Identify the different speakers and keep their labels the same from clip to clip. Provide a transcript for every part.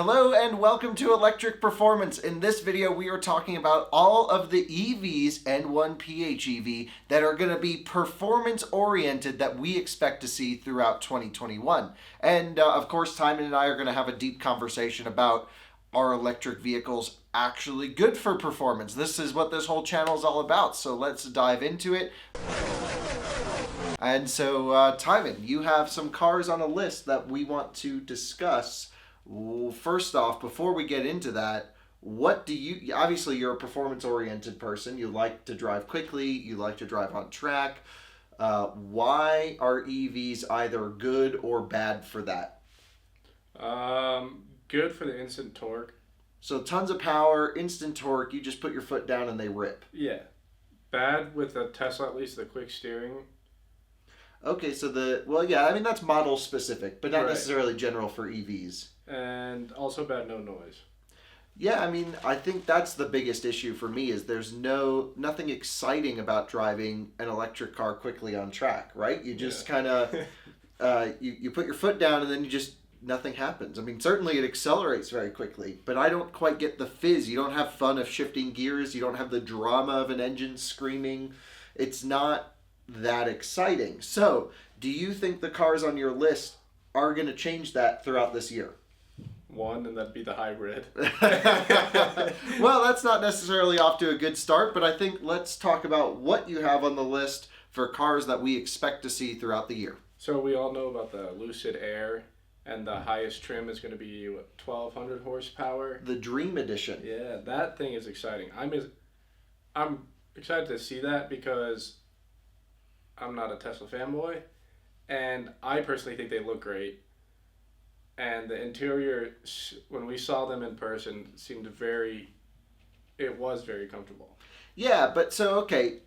Speaker 1: Hello and welcome to Electric Performance. In this video we are talking about all of the EVs and one PHEV that are going to be performance oriented that we expect to see throughout 2021. And of course Tijmen and I are going to have a deep conversation about, are electric vehicles actually good for performance? This is what this whole channel is all about, so let's dive into it. And so Tijmen, you have some cars on a list that we want to discuss. First off, before we get into that, what do you, obviously you're a performance-oriented person, you like to drive quickly, you like to drive on track. Why are EVs either good or bad for that?
Speaker 2: Good for the instant torque.
Speaker 1: So tons of power, instant torque, you just put your foot down and they rip.
Speaker 2: Yeah. Bad with the Tesla, at least the quick steering.
Speaker 1: Okay, so that's model specific, but not necessarily general for EVs.
Speaker 2: And also bad no noise.
Speaker 1: Yeah, I mean, I think that's the biggest issue for me is there's nothing exciting about driving an electric car quickly on track, right? You just kind of, you put your foot down and then nothing happens. I mean, certainly it accelerates very quickly, but I don't quite get the fizz. You don't have fun of shifting gears. You don't have the drama of an engine screaming. It's not that exciting. So, do you think the cars on your list are going to change that throughout this year?
Speaker 2: One, and that'd be the hybrid.
Speaker 1: Well, that's not necessarily off to a good start, but I think let's talk about what you have on the list for cars that we expect to see throughout the year.
Speaker 2: So we all know about the Lucid Air, and the highest trim is going to be 1,200 horsepower.
Speaker 1: The Dream Edition.
Speaker 2: Yeah, that thing is exciting. I'm excited to see that because I'm not a Tesla fanboy, and I personally think they look great. And the interior, when we saw them in person, it was very comfortable. Yeah,
Speaker 1: but okay,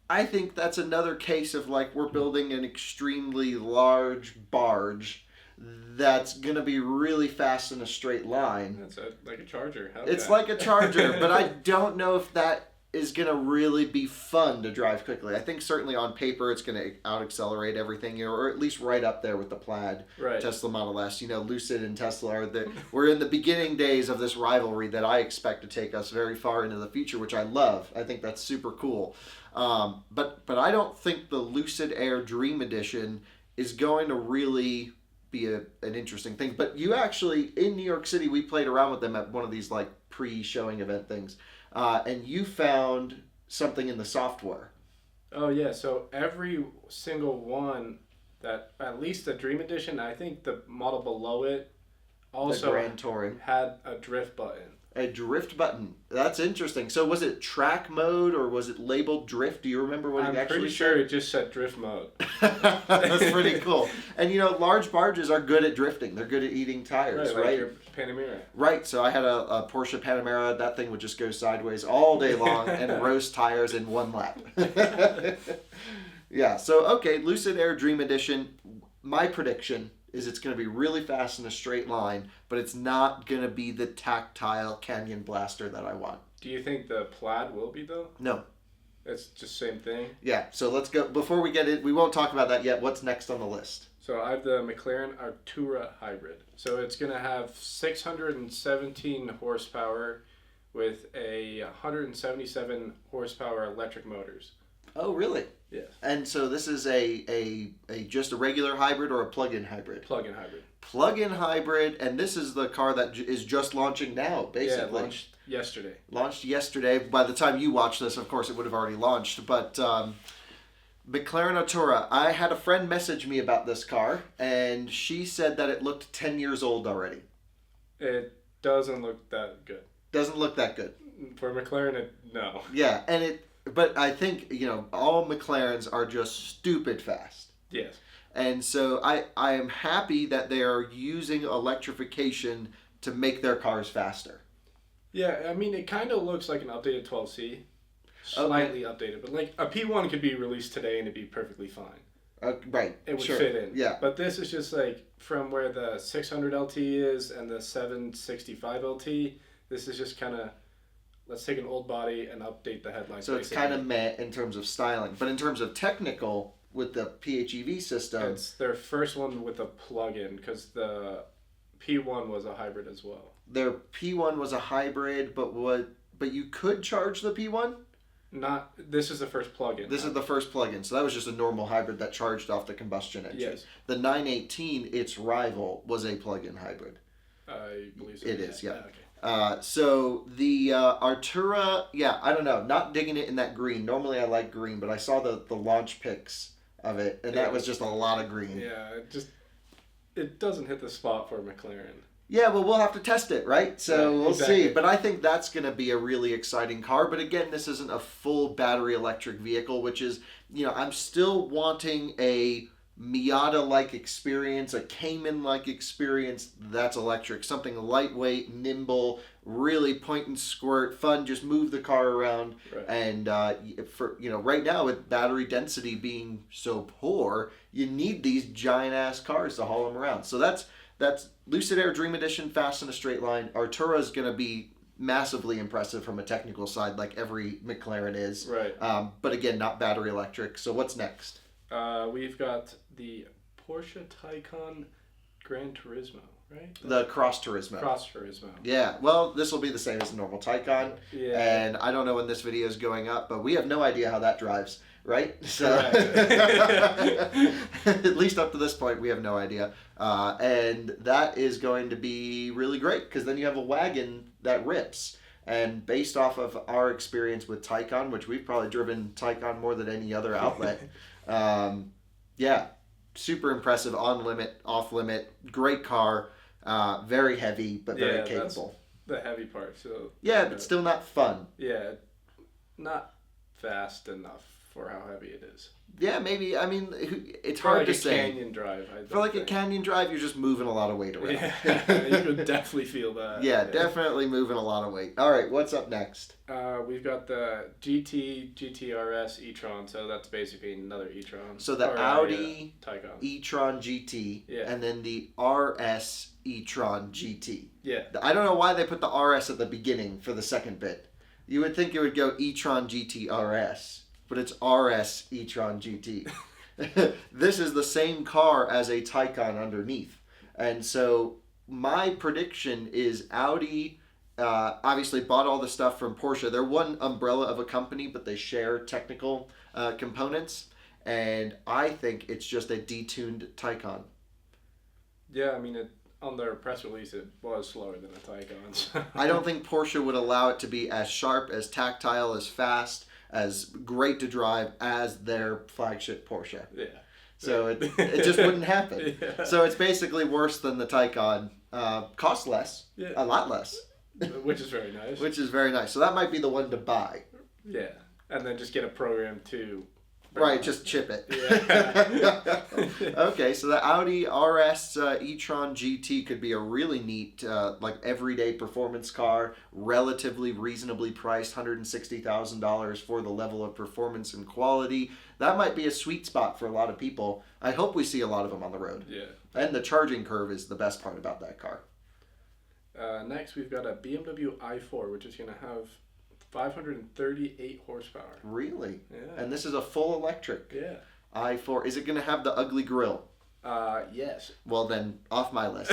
Speaker 1: I think that's another case of like we're building an extremely large barge that's going to be really fast in a straight line.
Speaker 2: It's like a Charger.
Speaker 1: It's like a Charger, but I don't know if that is going to really be fun to drive quickly. I think certainly on paper it's going to out-accelerate everything, or at least right up there with the Plaid Tesla Model S. Lucid and Tesla we're in the beginning days of this rivalry that I expect to take us very far into the future, which I love. I think that's super cool. But I don't think the Lucid Air Dream Edition is going to really be an interesting thing. But you actually, in New York City, we played around with them at one of these like pre-showing event things. And you found something in the software.
Speaker 2: Oh yeah, so every single one that, at least the Dream Edition, I think the model below it also had a drift button.
Speaker 1: A drift button. That's interesting. So was it track mode or was it labeled drift? Do you remember what it actually said?
Speaker 2: I'm pretty sure it just said drift mode.
Speaker 1: That's pretty cool. And large barges are good at drifting. They're good at eating tires, right?
Speaker 2: Like your Panamera.
Speaker 1: Right. So I had a Porsche Panamera. That thing would just go sideways all day long and roast tires in one lap. Yeah. So, okay, Lucid Air Dream Edition. My prediction is it's going to be really fast in a straight line, but it's not going to be the tactile canyon blaster that I want.
Speaker 2: Do you think the Plaid will be, though?
Speaker 1: No.
Speaker 2: It's just same thing?
Speaker 1: Yeah, so let's go. Before we get it, we won't talk about that yet. What's next on the list?
Speaker 2: So I have the Mclaren Artura hybrid. So it's going to have 617 horsepower with a 177 horsepower electric motors.
Speaker 1: Oh, really?
Speaker 2: Yes.
Speaker 1: And so this is a just a regular hybrid or a plug-in hybrid?
Speaker 2: Plug-in hybrid.
Speaker 1: Plug-in hybrid, and this is the car that is just launching now, basically.
Speaker 2: Yeah, launched yesterday.
Speaker 1: Launched yesterday. By the time you watch this, of course, it would have already launched. But McLaren Artura, I had a friend message me about this car, and she said that it looked 10 years old already.
Speaker 2: It doesn't look that good.
Speaker 1: Doesn't look that good.
Speaker 2: For McLaren, no.
Speaker 1: Yeah, but I think, all McLarens are just stupid fast.
Speaker 2: Yes.
Speaker 1: And so I am happy that they are using electrification to make their cars faster.
Speaker 2: Yeah, I mean, it kind of looks like an updated 12C. Slightly updated, but like a P1 could be released today and it'd be perfectly fine.
Speaker 1: Right.
Speaker 2: It would fit in.
Speaker 1: Yeah.
Speaker 2: But this is just like from where the 600 LT is and the 765 LT, this is just kind of, let's take an old body and update the headlights.
Speaker 1: So it's kind of meh in terms of styling. But in terms of technical, with the PHEV system,
Speaker 2: it's their first one with a plug-in, because the P1 was a hybrid as well.
Speaker 1: Their P1 was a hybrid, but you could charge the P1?
Speaker 2: This is the first plug-in.
Speaker 1: This is the first plug-in, so that was just a normal hybrid that charged off the combustion engine.
Speaker 2: Yes.
Speaker 1: The 918, its rival, was a plug-in hybrid.
Speaker 2: I believe so.
Speaker 1: It is, yeah.
Speaker 2: Okay.
Speaker 1: So the Artura, I don't know, not digging it in that green. Normally I like green, but I saw the launch pics of it, and that was just a lot of green.
Speaker 2: Yeah, it doesn't hit the spot for McLaren.
Speaker 1: Yeah, well, we'll have to test it, right? So we'll
Speaker 2: exactly.
Speaker 1: see. But I think that's going to be a really exciting car. But again, this isn't a full battery electric vehicle, which is, I'm still wanting a Miata-like experience, a Cayman-like experience that's electric. Something lightweight, nimble, really point and squirt, fun, just move the car around.
Speaker 2: Right.
Speaker 1: And right now with battery density being so poor, you need these giant-ass cars to haul them around. So that's Lucid Air Dream Edition, fast in a straight line. Artura is going to be massively impressive from a technical side, like every McLaren is.
Speaker 2: Right.
Speaker 1: But again, not battery electric. So what's next?
Speaker 2: We've got the Porsche Taycan Gran Turismo, right?
Speaker 1: The Cross Turismo.
Speaker 2: Cross Turismo.
Speaker 1: Yeah. Well, this will be the same as the normal Taycan.
Speaker 2: Yeah.
Speaker 1: And I don't know when this video is going up, but we have no idea how that drives. Right? So at least up to this point, we have no idea. And that is going to be really great because then you have a wagon that rips. And based off of our experience with Tycoon, which we've probably driven Tycoon more than any other outlet, super impressive, on limit, off limit, great car, very heavy, but very capable.
Speaker 2: That's the heavy part. So
Speaker 1: but still not fun.
Speaker 2: Yeah, not fast enough for how heavy it is.
Speaker 1: Yeah, maybe. I mean, it's hard to say.
Speaker 2: For like a canyon drive.
Speaker 1: A canyon drive, you're just moving a lot of weight around.
Speaker 2: Yeah, you could definitely feel that.
Speaker 1: Yeah, definitely moving a lot of weight. All right, what's up next?
Speaker 2: We've got the Gtrs E-Tron, so that's basically another E-Tron.
Speaker 1: So the Audi
Speaker 2: Tycoon
Speaker 1: E-Tron Gt, and then the RS E-Tron Gt.
Speaker 2: Yeah.
Speaker 1: I don't know why they put the RS at the beginning for the second bit. You would think it would go E-Tron GT RS. But it's RS E-Tron GT. This is the same car as a Taycan underneath. And so my prediction is Audi obviously bought all the stuff from Porsche. They're one umbrella of a company, but they share technical components. And I think it's just a detuned Taycan.
Speaker 2: Yeah, I mean, on their press release, it was slower than a Taycan. So.
Speaker 1: I don't think Porsche would allow it to be as sharp, as tactile, as fast, as great to drive as their flagship Porsche.
Speaker 2: Yeah.
Speaker 1: So it just wouldn't happen. Yeah. So it's basically worse than the Taycan. Costs less. Yeah. A lot less.
Speaker 2: Which is very nice.
Speaker 1: Which is very nice. So that might be the one to buy.
Speaker 2: Yeah. And then just get a program to...
Speaker 1: Right, just chip it.
Speaker 2: Yeah.
Speaker 1: Okay, so the Audi RS E-Tron GT could be a really neat, everyday performance car, relatively reasonably priced, $160,000 for the level of performance and quality. That might be a sweet spot for a lot of people. I hope we see a lot of them on the road.
Speaker 2: Yeah.
Speaker 1: And the charging curve is the best part about that car.
Speaker 2: Next, we've got a Bmw I4, which is going to have 538 horsepower.
Speaker 1: Really?
Speaker 2: Yeah.
Speaker 1: And this is a full electric.
Speaker 2: Yeah.
Speaker 1: I4. Is it going to have the ugly grille?
Speaker 2: Yes.
Speaker 1: Well, then, off my list.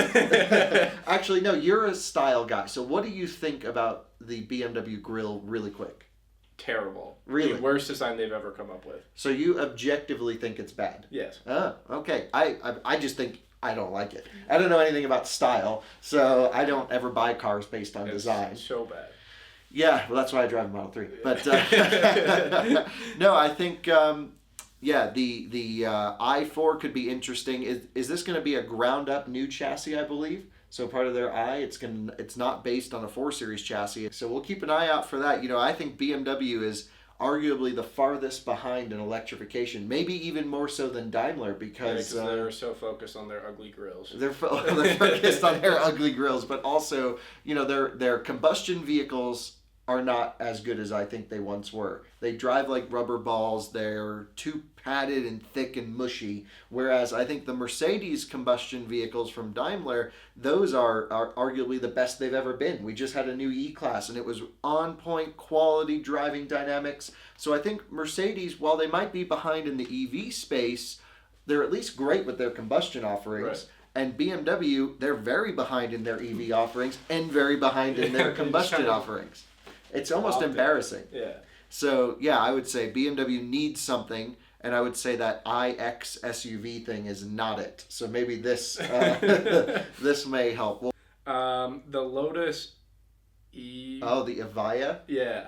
Speaker 1: Actually, no, you're a style guy. So what do you think about the BMW grille really quick?
Speaker 2: Terrible.
Speaker 1: Really?
Speaker 2: The worst design they've ever come up with.
Speaker 1: So you objectively think it's bad?
Speaker 2: Yes.
Speaker 1: Oh, okay. I just think I don't like it. I don't know anything about style, so I don't ever buy cars based on design.
Speaker 2: It's so bad.
Speaker 1: Yeah, well, that's why I drive a Model 3. But no, I think the i4 could be interesting. Is this going to be a ground up new chassis? I believe so. Part of their it's not based on a 4 Series chassis. So we'll keep an eye out for that. I think BMW is arguably the farthest behind in electrification, maybe even more so than Daimler because
Speaker 2: they're so focused on their ugly grills.
Speaker 1: They're focused on their ugly grills, but also their combustion vehicles are not as good as I think they once were. They drive like rubber balls. They're too padded and thick and mushy. Whereas I think the Mercedes combustion vehicles from Daimler, those are arguably the best they've ever been. We just had a new E-Class and it was on point quality driving dynamics. So I think Mercedes, while they might be behind in the EV space, they're at least great with their combustion offerings.
Speaker 2: Right.
Speaker 1: And BMW, they're very behind in their EV offerings and very behind in their combustion offerings. It's almost embarrassing.
Speaker 2: Yeah.
Speaker 1: So, yeah, I would say BMW needs something, and I would say that iX SUV thing is not it. So maybe this this may help. Well,
Speaker 2: the Lotus
Speaker 1: Oh, the Evija?
Speaker 2: Yeah.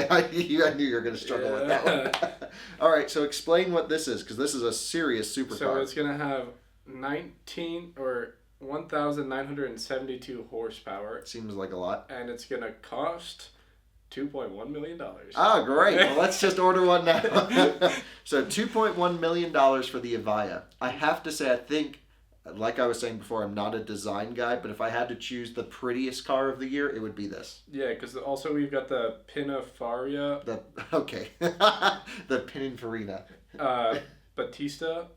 Speaker 1: I knew you were going to struggle with that one. All right, so explain what this is, because this is a serious supercar.
Speaker 2: So it's going to have 1,972 horsepower.
Speaker 1: Seems like a lot.
Speaker 2: And it's going to cost $2.1 million.
Speaker 1: Oh, great. Well, let's just order one now. So $2.1 million for the Evija. I have to say, I think, like I was saying before, I'm not a design guy, but if I had to choose the prettiest car of the year, it would be this.
Speaker 2: Yeah, because also we've got the Pininfarina.
Speaker 1: The Pininfarina.
Speaker 2: Battista,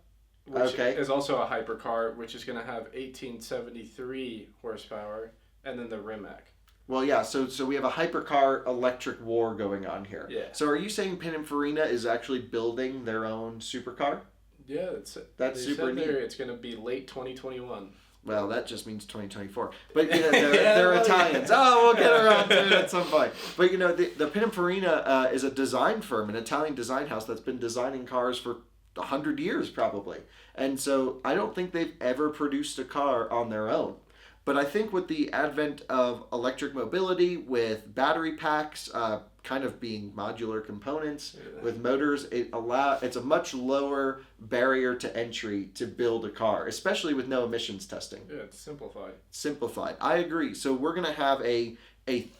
Speaker 2: which is also a hypercar, which is going to have 1873 horsepower, and then the Rimac.
Speaker 1: Well, yeah, so we have a hypercar electric war going on here.
Speaker 2: Yeah.
Speaker 1: So are you saying Pininfarina is actually building their own supercar?
Speaker 2: Yeah,
Speaker 1: that's super neat.
Speaker 2: It's going to be late 2021.
Speaker 1: Well, that just means 2024. But they're Italians. Oh, we'll get around to it at some point. But the Pininfarina is a design firm, an Italian design house that's been designing cars for 100 years probably. And so I don't think they've ever produced a car on their own. But I think with the advent of electric mobility, with battery packs kind of being modular components, with motors, it's a much lower barrier to entry to build a car, especially with no emissions testing.
Speaker 2: Yeah, it's simplified.
Speaker 1: Simplified. I agree. So we're going to have a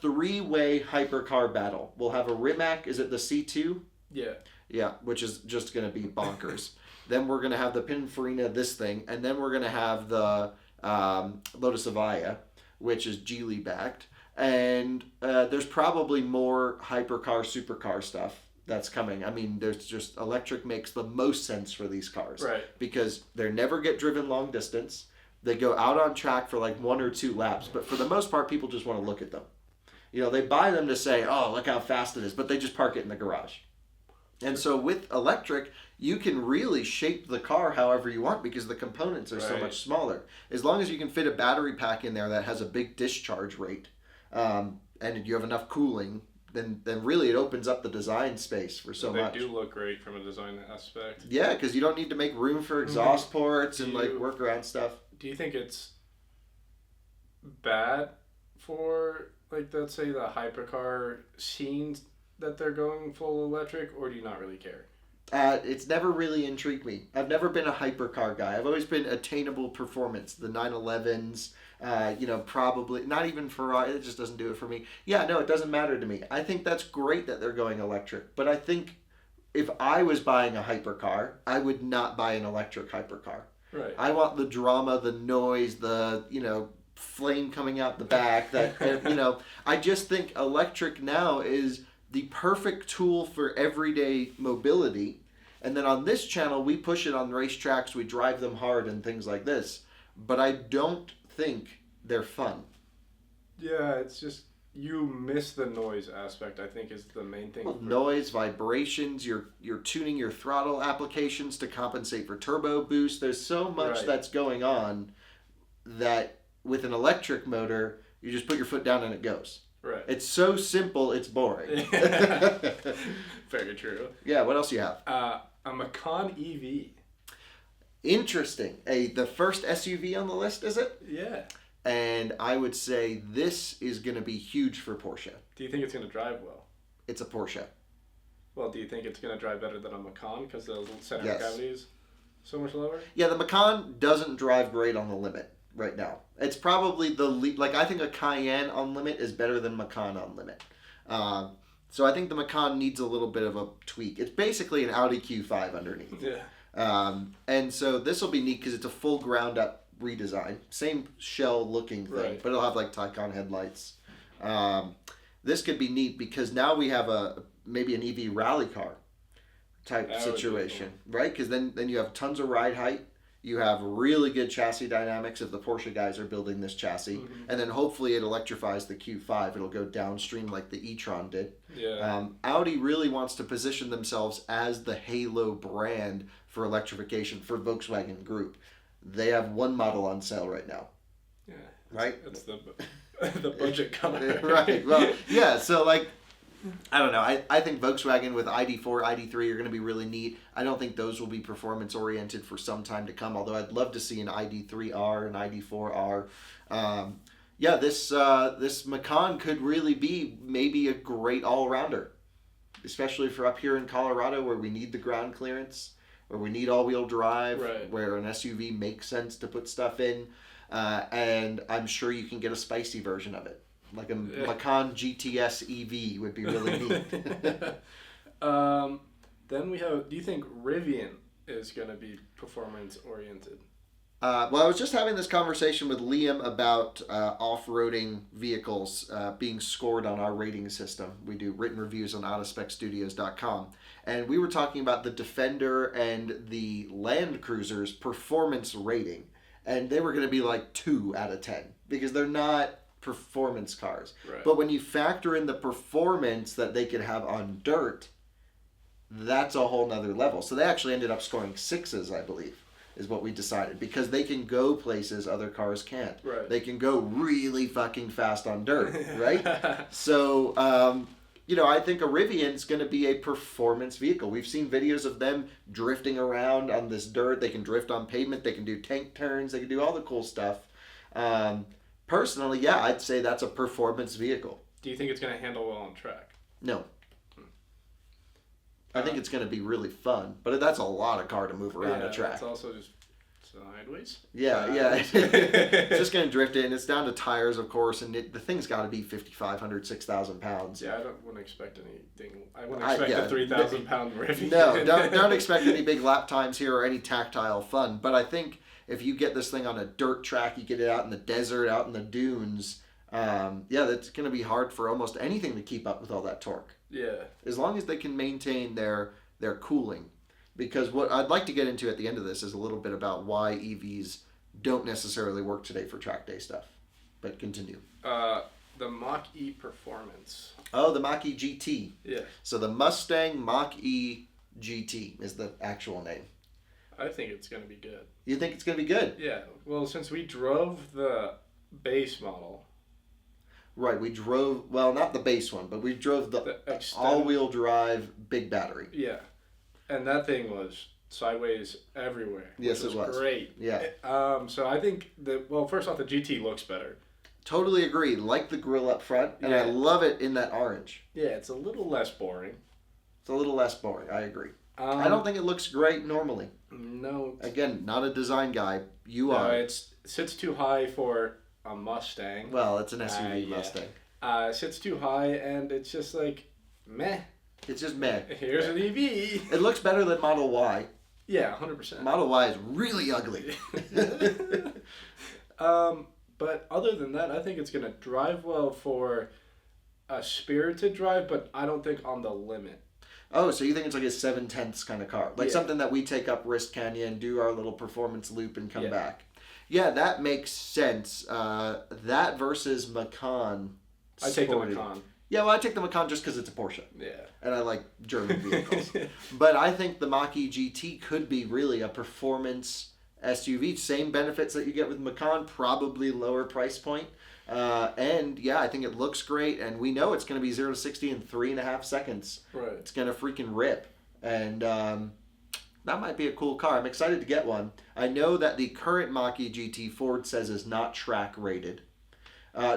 Speaker 1: three-way hypercar battle. We'll have a Rimac. Is it the C2?
Speaker 2: Yeah.
Speaker 1: Yeah, which is just going to be bonkers. Then we're going to have the Pininfarina, this thing, and then we're going to have the Lotus Evija, which is Geely backed, and there's probably more hypercar supercar stuff that's coming. I mean, there's just electric makes the most sense for these cars,
Speaker 2: right? Because
Speaker 1: they never get driven long distance. They go out on track for like 1 or 2 laps, but for the most part, people just want to look at them. They buy them to say, "Oh, look how fast it is," but they just park it in the garage. And so with electric, you can really shape the car however you want because the components are so much smaller. As long as you can fit a battery pack in there that has a big discharge rate, and you have enough cooling, then really it opens up the design space for so much.
Speaker 2: They do look great from a design aspect.
Speaker 1: Yeah, because you don't need to make room for exhaust ports and work around stuff.
Speaker 2: Do you think it's bad for, let's say, the hypercar scenes that they're going full electric, or do you not really care?
Speaker 1: It's never really intrigued me. I've never been a hypercar guy. I've always been attainable performance. The 911s, probably not even Ferrari. It just doesn't do it for me. Yeah, no, it doesn't matter to me. I think that's great that they're going electric. But I think if I was buying a hypercar, I would not buy an electric hypercar.
Speaker 2: Right.
Speaker 1: I want the drama, the noise, the flame coming out the back. I just think electric now is the perfect tool for everyday mobility. And then on this channel, we push it on racetracks, we drive them hard and things like this. But I don't think they're fun.
Speaker 2: Yeah, it's just, you miss the noise aspect, I think, is the main thing.
Speaker 1: Well, noise, vibrations, you're tuning your throttle applications to compensate for turbo boost. There's so much that's going on that with an electric motor, you just put your foot down and it goes.
Speaker 2: Right.
Speaker 1: It's so simple, it's boring.
Speaker 2: Very true.
Speaker 1: Yeah, what else do you have?
Speaker 2: A Macan EV.
Speaker 1: Interesting. The first SUV on the list, is it?
Speaker 2: Yeah.
Speaker 1: And I would say this is going to be huge for Porsche.
Speaker 2: Do you think it's going to drive well?
Speaker 1: It's a Porsche.
Speaker 2: Well, do you think it's going to drive better than a Macan because the center of gravity is so much lower?
Speaker 1: Yeah, the Macan doesn't drive great on the limit right now. It's probably I think a Cayenne on limit is better than Macan on limit. So I think the Macan needs a little bit of a tweak. It's basically an Audi Q5 underneath.
Speaker 2: Yeah.
Speaker 1: And so this will be neat because it's a full ground up redesign. Same shell looking thing, but it'll have Tycoon headlights. This could be neat because now we have maybe an EV rally car type situation, right? Because then you have tons of ride height. You have really good chassis dynamics if the Porsche guys are building this chassis. Mm-hmm. And then hopefully it electrifies the Q5. It'll go downstream like the E-Tron did.
Speaker 2: Yeah.
Speaker 1: Audi really wants to position themselves as the halo brand for electrification for Volkswagen Group. They have one model on sale right now.
Speaker 2: Yeah.
Speaker 1: Right?
Speaker 2: That's the budget color.
Speaker 1: Right. Well, yeah. So like, I don't know. I think Volkswagen with ID4, ID3 are going to be really neat. I don't think those will be performance oriented for some time to come. Although I'd love to see an ID3R and ID4R. This Macan could really be maybe a great all rounder, especially for up here in Colorado where we need the ground clearance, where we need all wheel drive,
Speaker 2: right.
Speaker 1: where an SUV makes sense to put stuff in, and I'm sure you can get a spicy version of it. Like a Macan Gtrs EV would be really neat.
Speaker 2: Then we have, do you think Rivian is going to be performance oriented?
Speaker 1: I was just having this conversation with Liam about off-roading vehicles being scored on our rating system. We do written reviews on autospecstudios.com. And we were talking about the Defender and the Land Cruiser's performance rating. And they were going to be like 2 out of 10 because they're not performance cars.
Speaker 2: Right.
Speaker 1: But when you factor in the performance that they could have on dirt, that's a whole nother level. So they actually ended up scoring 6s, I believe, is what we decided, because they can go places other cars can't.
Speaker 2: Right.
Speaker 1: They can go really fucking fast on dirt, right? So, I think a Rivian's going to be a performance vehicle. We've seen videos of them drifting around on this dirt. They can drift on pavement. They can do tank turns. They can do all the cool stuff. Personally, yeah, I'd say that's a performance vehicle.
Speaker 2: Do you think it's going to handle well on track?
Speaker 1: No. I think it's going to be really fun, but that's a lot of car to move around a track.
Speaker 2: It's also just sideways.
Speaker 1: Yeah. It's just going to drift in. It's down to tires, of course, and the thing's got to be 5,500, 6,000 pounds.
Speaker 2: Yeah, wouldn't expect anything. I wouldn't expect a 3,000 pound Rivian.
Speaker 1: No, don't expect any big lap times here or any tactile fun. But I think if you get this thing on a dirt track, you get it out in the desert, out in the dunes, that's going to be hard for almost anything to keep up with all that torque.
Speaker 2: Yeah.
Speaker 1: As long as they can maintain their cooling. Because what I'd like to get into at the end of this is a little bit about why EVs don't necessarily work today for track day stuff. But continue.
Speaker 2: The Mach-E performance.
Speaker 1: Oh, the Mach-E GT.
Speaker 2: Yeah.
Speaker 1: So the Mustang Mach-E GT is the actual name.
Speaker 2: I think it's going to be good.
Speaker 1: You think it's going to be good?
Speaker 2: Yeah. Well, since we drove the base model.
Speaker 1: Right, we drove, well, not the base one, but we drove the all-wheel drive big battery.
Speaker 2: Yeah. And that thing was sideways everywhere.
Speaker 1: Yes, it was.
Speaker 2: Great.
Speaker 1: Yeah.
Speaker 2: So I think first off, the GT looks better.
Speaker 1: Totally agree. Like the grill up front, and I love it in that orange.
Speaker 2: Yeah, it's a little less boring.
Speaker 1: It's a little less boring, I agree. I don't think it looks great normally.
Speaker 2: No.
Speaker 1: Again, not a design guy. You
Speaker 2: no,
Speaker 1: are.
Speaker 2: It sits too high for a Mustang.
Speaker 1: Well, it's an SUV Mustang.
Speaker 2: It sits too high, and it's just like, meh.
Speaker 1: It's just meh.
Speaker 2: Here's an EV.
Speaker 1: It looks better than Model Y.
Speaker 2: Yeah, 100%.
Speaker 1: Model Y is really ugly.
Speaker 2: But other than that, I think it's going to drive well for a spirited drive, but I don't think on the limit.
Speaker 1: Oh, so you think it's like a 7/10 kind of car? Like something that we take up Wrist Canyon, do our little performance loop, and come back. Yeah, that makes sense. That versus Macan.
Speaker 2: I take the Macan.
Speaker 1: Yeah, well, I take the Macan just because it's a Porsche.
Speaker 2: Yeah.
Speaker 1: And I like German vehicles. But I think the Mach-E GT could be really a performance SUV. Same benefits that you get with Macan, probably lower price point. And yeah, I think it looks great. And we know it's going to be 0 to 60 in 3.5 seconds.
Speaker 2: Right.
Speaker 1: It's going to freaking rip. And that might be a cool car. I'm excited to get one. I know that the current Mach-E GT Ford says is not track rated.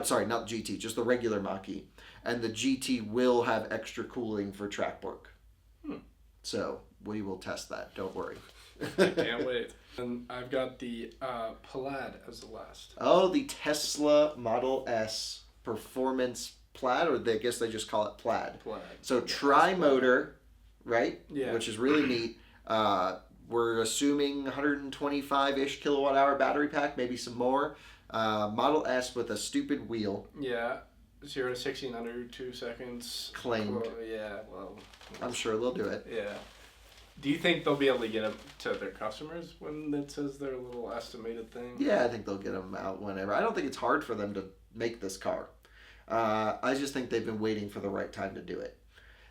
Speaker 1: Sorry, not GT, just the regular Mach-E. And the GT will have extra cooling for track work. So we will test that. Don't worry.
Speaker 2: I can't wait. And I've got the Plaid as the last.
Speaker 1: Oh, the Tesla Model S Performance Plaid, or I guess they just call it Plaid.
Speaker 2: Plaid.
Speaker 1: So tri-motor, right?
Speaker 2: Yeah.
Speaker 1: Which is really neat. We're assuming 125-ish kilowatt hour battery pack, maybe some more. Model S with a stupid wheel.
Speaker 2: Yeah. 0 to 60 in under 2 seconds.
Speaker 1: Claimed.
Speaker 2: Well.
Speaker 1: I'm sure they'll do it.
Speaker 2: Yeah. Do you think they'll be able to get them to their customers when it says their little estimated thing?
Speaker 1: Yeah, I think they'll get them out whenever. I don't think it's hard for them to make this car. I just think they've been waiting for the right time to do it.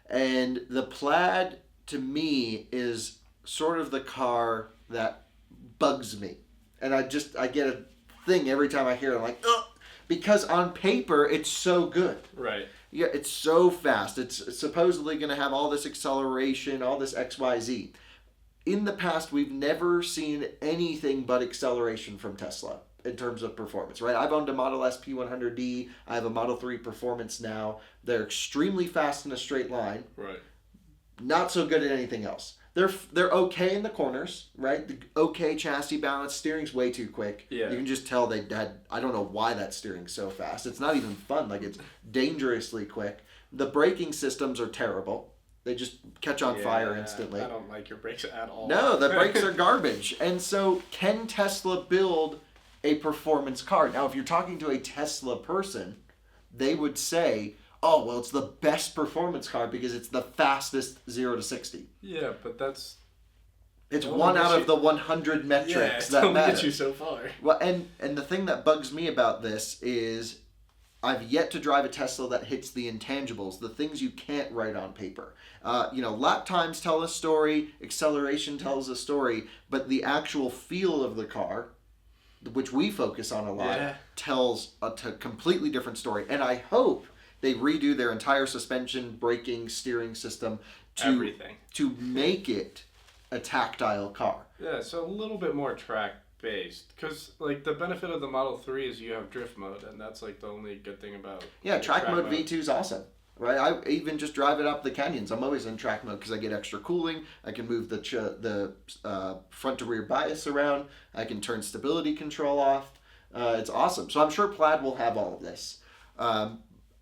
Speaker 1: And the Plaid, to me, is sort of the car that bugs me And I get a thing every time I hear it. I'm like, ugh. Because on paper, it's so good.
Speaker 2: Right.
Speaker 1: Yeah, it's so fast. It's supposedly going to have all this acceleration, all this XYZ. In the past, we've never seen anything but acceleration from Tesla in terms of performance, right? I've owned a Model S P100D. I have a Model 3 Performance now. They're extremely fast in a straight line.
Speaker 2: Right.
Speaker 1: Not so good at anything else. They're okay in the corners, right? The okay chassis balance. Steering's way too quick.
Speaker 2: Yeah.
Speaker 1: You can just tell they had. I don't know why that steering's so fast. It's not even fun. Like, it's dangerously quick. The braking systems are terrible. They just catch on fire instantly.
Speaker 2: I don't like your brakes at all.
Speaker 1: No, the brakes are garbage. And so, can Tesla build a performance car? Now, if you're talking to a Tesla person, they would say, oh, well, it's the best performance car because it's the fastest 0 to 60.
Speaker 2: Yeah, but that's...
Speaker 1: It's one out of the 100 metrics that matter.
Speaker 2: Get you so far.
Speaker 1: Well, and the thing that bugs me about this is I've yet to drive a Tesla that hits the intangibles, the things you can't write on paper. Lap times tell a story, acceleration tells a story, but the actual feel of the car, which we focus on a lot, tells a completely different story. And I hope they redo their entire suspension, braking, steering system to make it a tactile car.
Speaker 2: Yeah, so a little bit more track based, because like the benefit of the Model 3 is you have drift mode, and that's like the only good thing about
Speaker 1: track mode. V2 is awesome, right? I even just drive it up the canyons. I'm always in track mode because I get extra cooling. I can move the front to rear bias around. I can turn stability control off. It's awesome. So I'm sure Plaid will have all of this.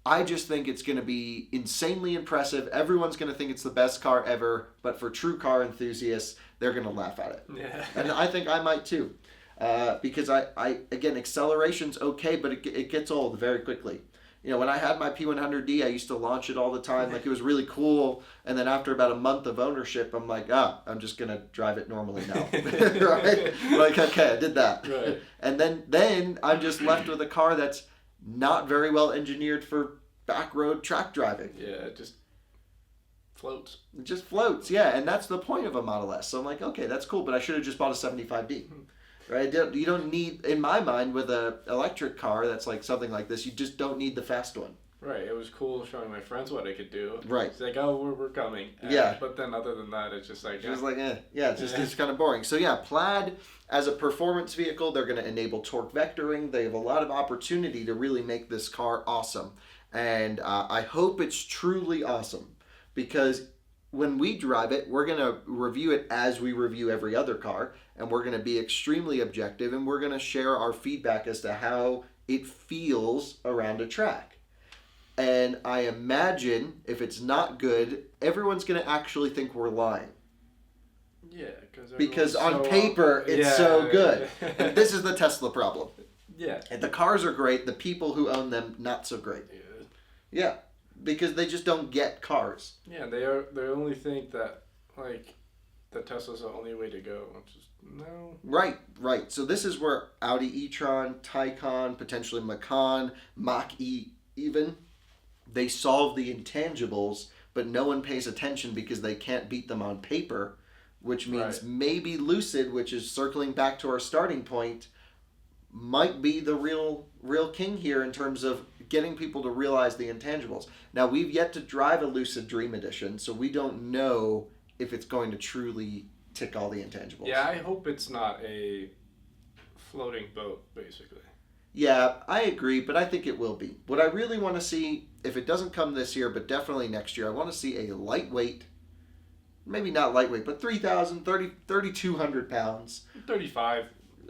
Speaker 1: I just think it's going to be insanely impressive. Everyone's going to think it's the best car ever, but for true car enthusiasts, they're going to laugh at it.
Speaker 2: Yeah.
Speaker 1: And I think I might too. Because again, acceleration's okay, but it gets old very quickly. When I had my P100D, I used to launch it all the time. Like, it was really cool. And then after about a month of ownership, I'm like, I'm just going to drive it normally now. Right? Like, okay, I did that.
Speaker 2: Right.
Speaker 1: And then I'm just left with a car that's not very well engineered for back road track driving.
Speaker 2: Yeah, it just floats.
Speaker 1: It just floats, yeah. And that's the point of a Model S. So I'm like, okay, that's cool, but I should have just bought a 75D. Right? You don't need, in my mind, with an electric car that's like something like this, you just don't need the fast one.
Speaker 2: Right. It was cool showing my friends what I could do.
Speaker 1: Right.
Speaker 2: It's like, oh, we're coming.
Speaker 1: Yeah.
Speaker 2: But then other than that, it's just like...
Speaker 1: It's kind of boring. So yeah, Plaid, as a performance vehicle, they're going to enable torque vectoring. They have a lot of opportunity to really make this car awesome. And I hope it's truly awesome. Because when we drive it, we're going to review it as we review every other car. And we're going to be extremely objective. And we're going to share our feedback as to how it feels around a track. And I imagine if it's not good, everyone's going to actually think we're lying.
Speaker 2: Yeah,
Speaker 1: because on paper, it's so good. And this is the Tesla problem.
Speaker 2: Yeah.
Speaker 1: And the cars are great. The people who own them, not so great. Yeah. Because they just don't get cars.
Speaker 2: Yeah, they only think that, like, the Tesla's the only way to go. Which is, no.
Speaker 1: Right. So this is where Audi E-Tron, Tycoon, potentially Macan, Mach-E even, they solve the intangibles, but no one pays attention because they can't beat them on paper, which means maybe Lucid, which is circling back to our starting point, might be the real king here in terms of getting people to realize the intangibles. Now, we've yet to drive a Lucid Dream Edition, so we don't know if it's going to truly tick all the intangibles.
Speaker 2: Yeah, I hope it's not a floating boat, basically.
Speaker 1: Yeah, I agree, but I think it will be. What I really want to see, if it doesn't come this year, but definitely next year, I want to see a lightweight, maybe not lightweight, but 3,200 pounds.
Speaker 2: 35.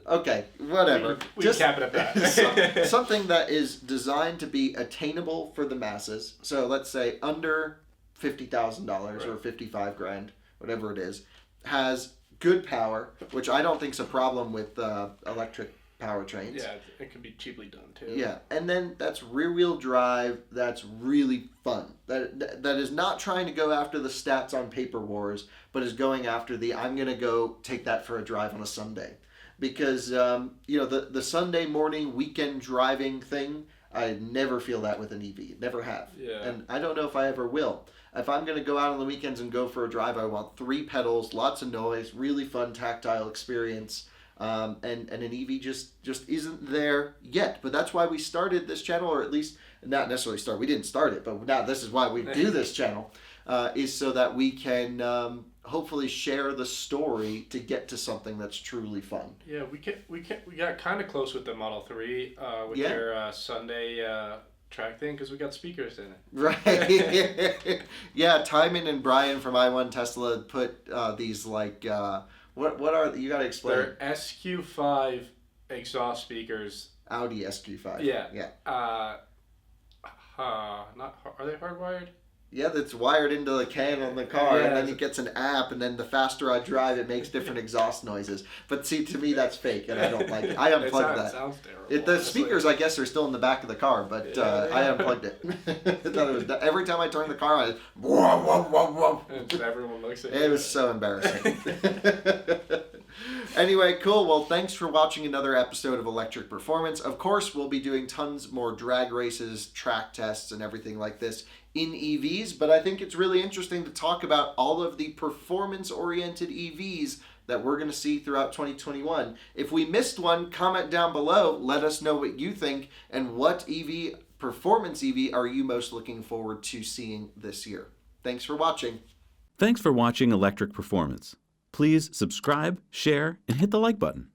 Speaker 1: Okay, whatever.
Speaker 2: We just cap it at that.
Speaker 1: Something that is designed to be attainable for the masses. So let's say under $50,000 or $55,000, whatever it is, has good power, which I don't think is a problem with electric powertrains.
Speaker 2: Yeah, it can be cheaply done too.
Speaker 1: Yeah, and then that's rear-wheel drive. That's really fun. That is not trying to go after the stats on Paper Wars, but is going after the I'm gonna go take that for a drive on a Sunday, because the Sunday morning weekend driving thing. I never feel that with an EV. Never have.
Speaker 2: Yeah.
Speaker 1: And I don't know if I ever will. If I'm going to go out on the weekends and go for a drive, I want 3 pedals, lots of noise, really fun tactile experience. and an EV just isn't there yet. But that's why we started this channel, or at least not necessarily start. We didn't start it, but now this is why we do this channel, is so that we can hopefully share the story to get to something that's truly fun.
Speaker 2: Yeah, we got kind of close with the Model 3 with their Sunday track thing, because we got speakers in it.
Speaker 1: Right. Yeah, Tijmen and Brian from I1 Tesla put these like what are, you got to explain?
Speaker 2: They're SQ5 exhaust speakers.
Speaker 1: Audi SQ5.
Speaker 2: Yeah. Are they hardwired?
Speaker 1: Yeah, that's wired into the can on the car, and then it gets an app, and then the faster I drive, it makes different exhaust noises. But see, to me, that's fake, and I don't like it. I unplugged that.
Speaker 2: It sounds terrible.
Speaker 1: The speakers, I guess, are still in the back of the car, but I unplugged it. I thought it was, every time I turned the car on, whoa, whoa, whoa, whoa.
Speaker 2: And everyone looks at you.
Speaker 1: It was so embarrassing. Anyway, cool. Well, thanks for watching another episode of Electric Performance. Of course, we'll be doing tons more drag races, track tests, and everything like this in EVs, but I think it's really interesting to talk about all of the performance-oriented EVs that we're going to see throughout 2021. If we missed one, comment down below. Let us know what you think, and what performance EV are you most looking forward to seeing this year. Thanks for watching.
Speaker 3: Thanks for watching Electric Performance. Please subscribe, share, and hit the like button.